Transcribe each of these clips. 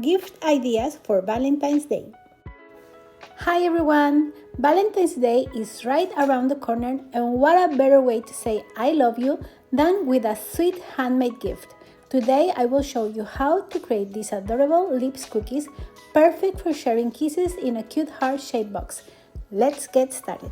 Gift ideas for Valentine's Day. Hi everyone! Valentine's Day is right around the corner, and what a better way to say I love you than with a sweet handmade gift. Today I will show you how to create these adorable lips cookies, perfect for sharing kisses in a cute heart-shaped box. Let's get started.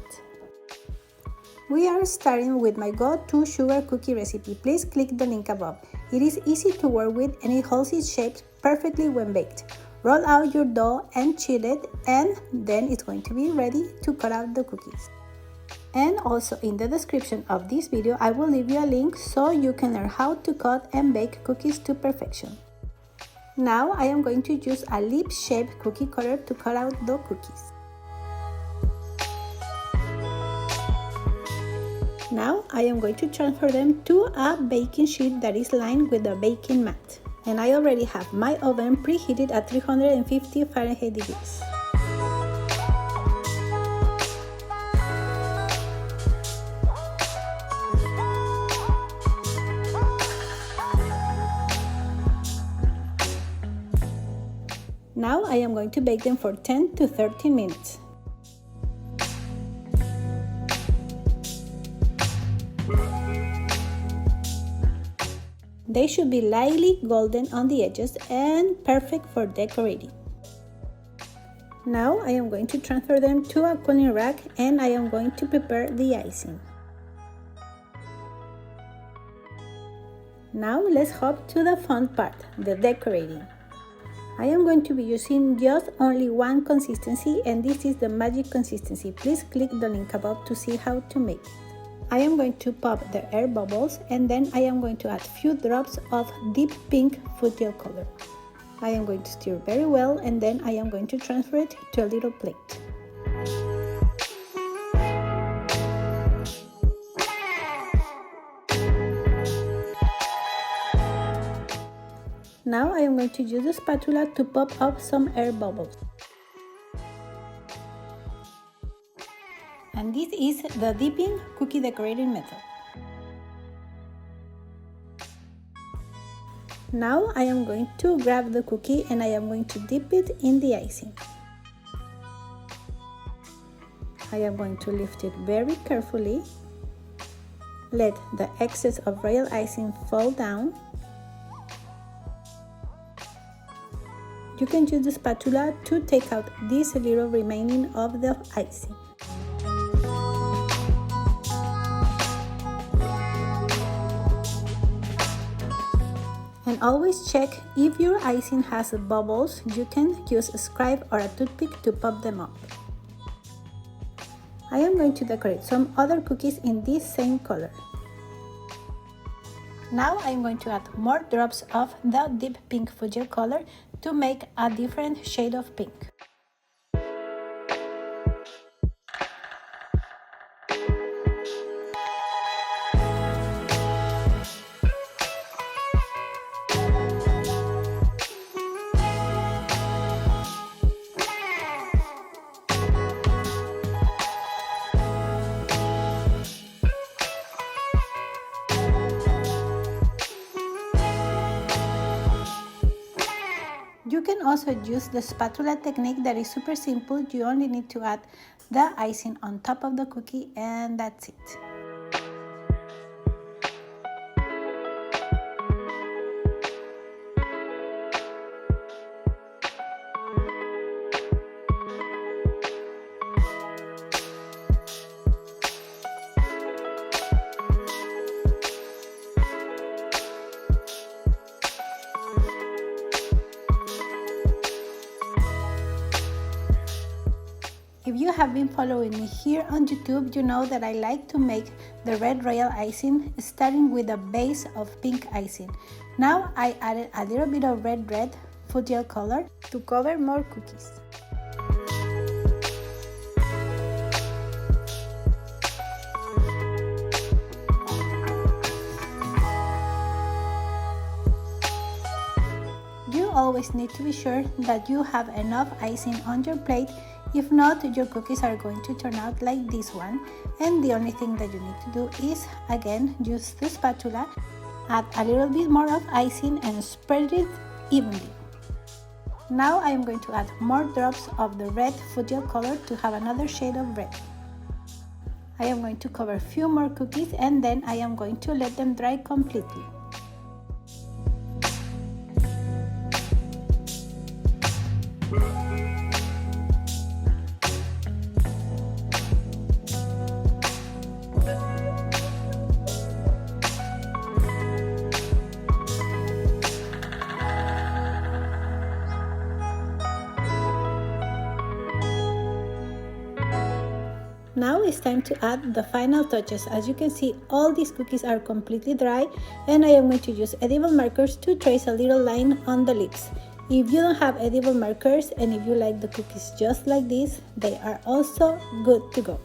We are starting with my go-to sugar cookie recipe. Please click the link above. It is easy to work with and it holds its shape perfectly when baked. Roll out your dough and chill it, and then it's going to be ready to cut out the cookies. And also in the description of this video I will leave you a link so you can learn how to cut and bake cookies to perfection. Now I am going to use a lip-shaped cookie cutter to cut out the cookies. Now I am going to transfer them to a baking sheet that is lined with a baking mat. And I already have my oven preheated at 350 Fahrenheit degrees. Now I am going to bake them for 10 to 13 minutes. They should be lightly golden on the edges and perfect for decorating. Now I am going to transfer them to a cooling rack and I am going to prepare the icing. Now let's hop to the fun part, the decorating. I am going to be using just only one consistency, and this is the magic consistency. Please click the link above to see how to make it. I am going to pop the air bubbles, and then I am going to add few drops of deep pink food gel color. I am going to stir very well, and then I am going to transfer it to a little plate. Now I am going to use the spatula to pop up some air bubbles. And this is the dipping cookie decorating method. Now I am going to grab the cookie and I am going to dip it in the icing. I am going to lift it very carefully. Let the excess of royal icing fall down. You can use the spatula to take out this little remaining of the icing. And always check if your icing has bubbles. You can use a scribe or a toothpick to pop them up. I am going to decorate some other cookies in this same color. Now I am going to add more drops of the deep pink food gel color to make a different shade of pink. You can also use the spatula technique that is super simple. You only need to add the icing on top of the cookie and that's it. If you have been following me here on YouTube, you know that I like to make the red royal icing starting with a base of pink icing. Now I added a little bit of red food gel color to cover more cookies. You always need to be sure that you have enough icing on your plate. If not, your cookies are going to turn out like this one, and the only thing that you need to do is, again, use the spatula, add a little bit more of icing and spread it evenly. Now I am going to add more drops of the red food gel color to have another shade of red. I am going to cover a few more cookies and then I am going to let them dry completely. Now it's time to add the final touches. As you can see, all these cookies are completely dry and I am going to use edible markers to trace a little line on the lips. If you don't have edible markers and if you like the cookies just like this, they are also good to go.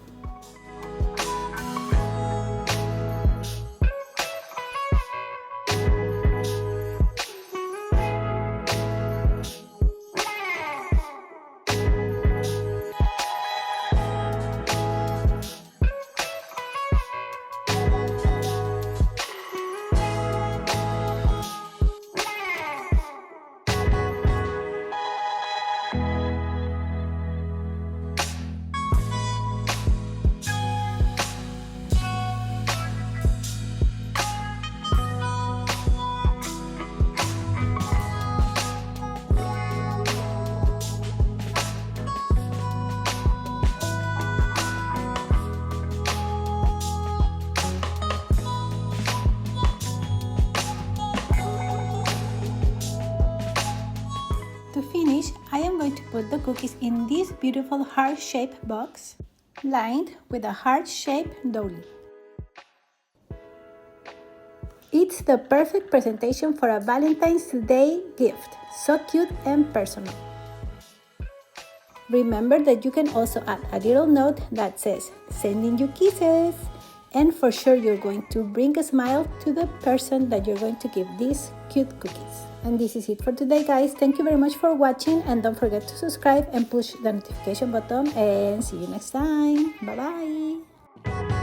To finish, I am going to put the cookies in this beautiful heart-shaped box, lined with a heart-shaped dolly. It's the perfect presentation for a Valentine's Day gift, so cute and personal. Remember that you can also add a little note that says, "Sending you kisses," and for sure you're going to bring a smile to the person that you're going to give these cute cookies. And this is it for today, guys. Thank you very much for watching and don't forget to subscribe and push the notification button and see you next time. Bye bye.